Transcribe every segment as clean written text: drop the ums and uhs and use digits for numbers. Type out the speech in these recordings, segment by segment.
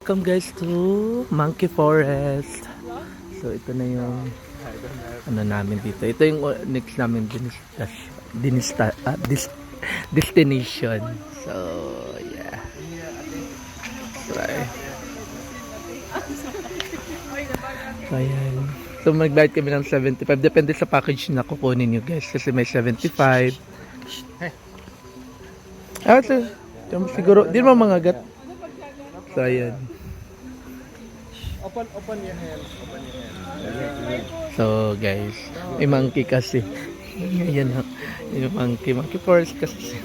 Welcome guys to Monkey Forest. So ito na yung ano namin dito. Ito yung next namin destination. So yeah. Right. So ayan. So magbayad kami ng 75. Depende sa package na kukunin nyo guys. Kasi may 75. Siguro, di mo mga gat. So ayan. Open your hands. Open your hands. So guys, may monkey kasi. Ayan na. Yung monkey forest kasi.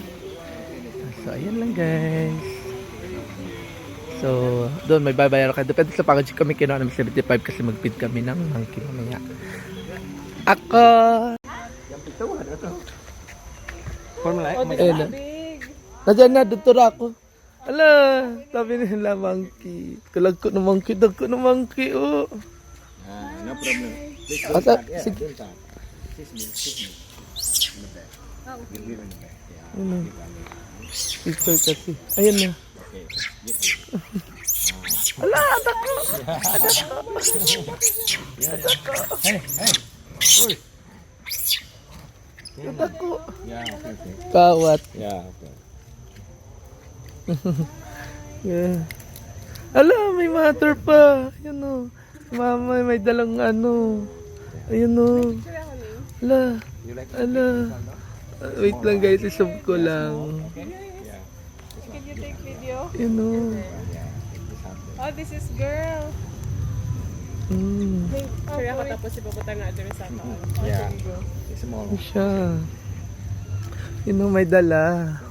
So ayan lang guys. So doon may babayar ka. Depende sa package kami kinuha namin 75 kasi mag-feed kami ng monkey mamaya. Ako! Formula. Ayun na. Nandiyan na, doktor ako. Ala, sabi nila monkey. Kalag ko na monkey, dag ko na monkey, oh. No problem. Asa, sige. Ano? Picture kasi. Ayan na. Ala, adak ko. Adak ko. Adak ko. Hey. Adak ko. Yeah, okay. Kawat. Yeah, okay. Yeah. Ala, may matter pa. Ayan o. Mama, may dalang ano. Ayan o. Ala. Ala. Wait lang guys, isub ko lang. Can you take video? Ayan o. Oh, this is girl. Kaya ako tapos ipapunta nga dito sa kaan. Yeah. It's small. Ano siya? Ayan o, may dala.